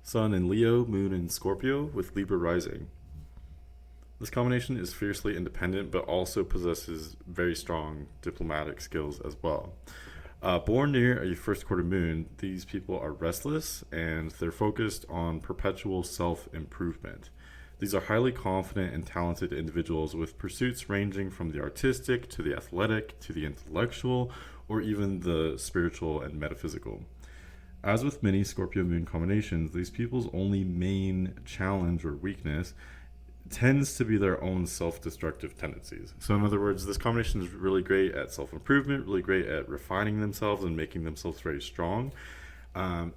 Sun in Leo, Moon in Scorpio with Libra rising. This combination is fiercely independent but also possesses very strong diplomatic skills as well. Born near a first quarter moon, these people are restless and they're focused on perpetual self improvement. These are highly confident and talented individuals with pursuits ranging from the artistic to the athletic to the intellectual or even the spiritual and metaphysical. As with many Scorpio moon combinations, these people's only main challenge or weakness tends to be their own self-destructive tendencies. So in other words, this combination is really great at self-improvement, really great at refining themselves and making themselves very strong.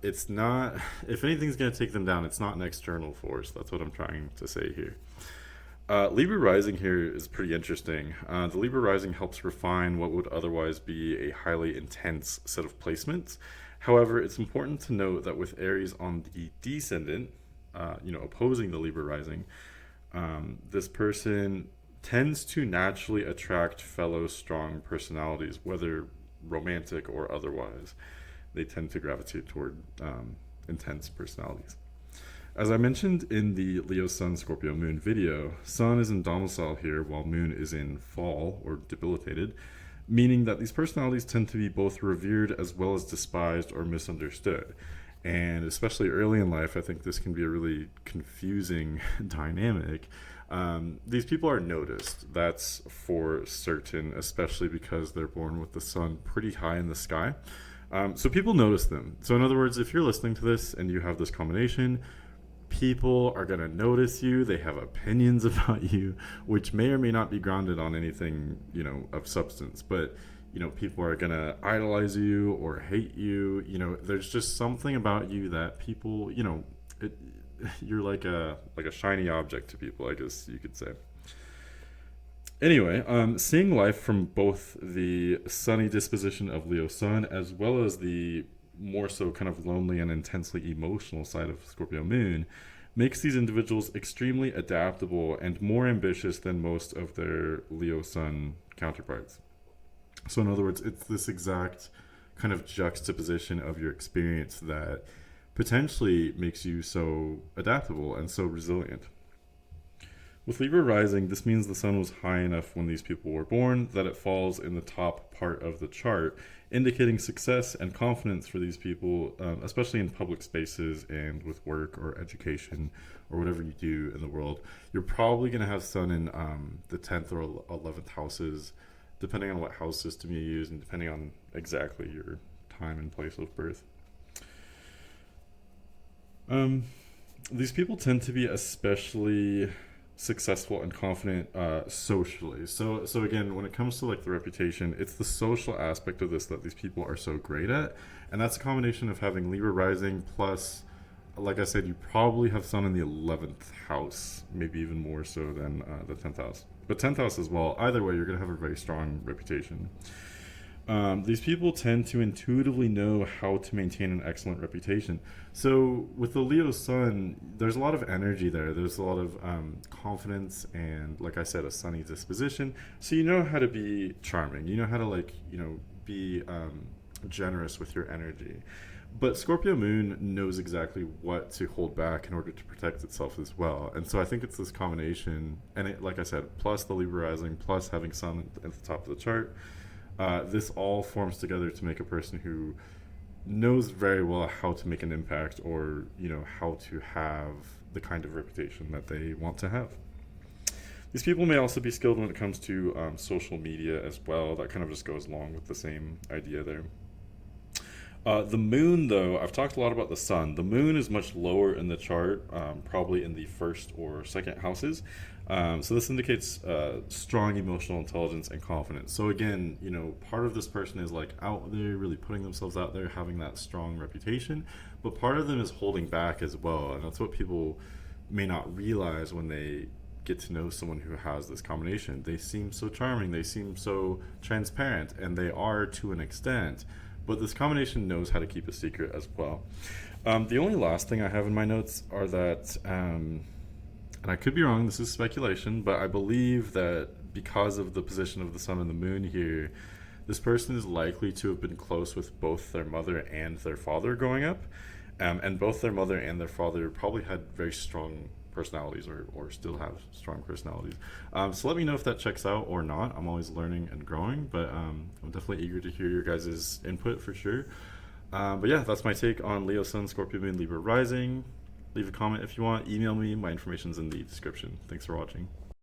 It's not, if anything's going to take them down, it's not an external force. That's what I'm trying to say here. Libra rising here is pretty interesting. The Libra rising helps refine what would otherwise be a highly intense set of placements. However, it's important to note that with Aries on the descendant, opposing the Libra rising, this person tends to naturally attract fellow strong personalities, whether romantic or otherwise. They tend to gravitate toward intense personalities. As I mentioned in the Leo Sun Scorpio Moon video, Sun is in domicile here while Moon is in fall or debilitated, meaning that these personalities tend to be both revered as well as despised or misunderstood. And especially early in life, I think this can be a really confusing dynamic. These people are noticed, that's for certain, especially because they're born with the sun pretty high in the sky. So people notice them. So in other words, if you're listening to this and you have this combination, people are going to notice you. They have opinions about you, which may or may not be grounded on anything, of substance. But people are going to idolize you or hate you. There's just something about you that people, you're like a shiny object to people, I guess you could say. Anyway, seeing life from both the sunny disposition of Leo Sun as well as the more so kind of lonely and intensely emotional side of Scorpio Moon makes these individuals extremely adaptable and more ambitious than most of their Leo Sun counterparts. So in other words, it's this exact kind of juxtaposition of your experience that potentially makes you so adaptable and so resilient. With Libra rising, this means the sun was high enough when these people were born that it falls in the top part of the chart, indicating success and confidence for these people, especially in public spaces and with work or education or whatever you do in the world. You're probably going to have sun in the 10th or 11th houses, depending on what house system you use and depending on exactly your time and place of birth. These people tend to be especially successful and confident socially. So again, when it comes to like the reputation, it's the social aspect of this that these people are so great at, and that's a combination of having Libra rising plus, like I said, you probably have sun in the 11th house, maybe even more so than the 10th house. But 10th house as well. Either way, you're going to have a very strong reputation. These people tend to intuitively know how to maintain an excellent reputation. So with the Leo sun, there's a lot of energy there. There's a lot of confidence and, like I said, a sunny disposition. So you know how to be charming. You know how to be generous with your energy. But Scorpio moon knows exactly what to hold back in order to protect itself as well. And so I think it's this combination, and it, like I said, plus the Libra rising, plus having sun at the top of the chart. This all forms together to make a person who knows very well how to make an impact or, how to have the kind of reputation that they want to have. These people may also be skilled when it comes to social media as well. That kind of just goes along with the same idea there. The moon, though, I've talked a lot about the sun. The moon is much lower in the chart, probably in the first or second houses. So this indicates strong emotional intelligence and confidence. So again, part of this person is like out there, really putting themselves out there, having that strong reputation. But part of them is holding back as well. And that's what people may not realize when they get to know someone who has this combination. They seem so charming, they seem so transparent, and they are to an extent. But this combination knows how to keep a secret as well. The only last thing I have in my notes are that, and I could be wrong, this is speculation, but I believe that because of the position of the sun and the moon here, this person is likely to have been close with both their mother and their father growing up. And both their mother and their father probably had very strong personalities, or still have strong personalities. So let me know if that checks out or not. I'm always learning and growing, but I'm definitely eager to hear your guys' input for sure. But yeah, that's my take on Leo Sun, Scorpio Moon, Libra Rising. Leave a comment if you want. Email me. My information's in the description. Thanks for watching.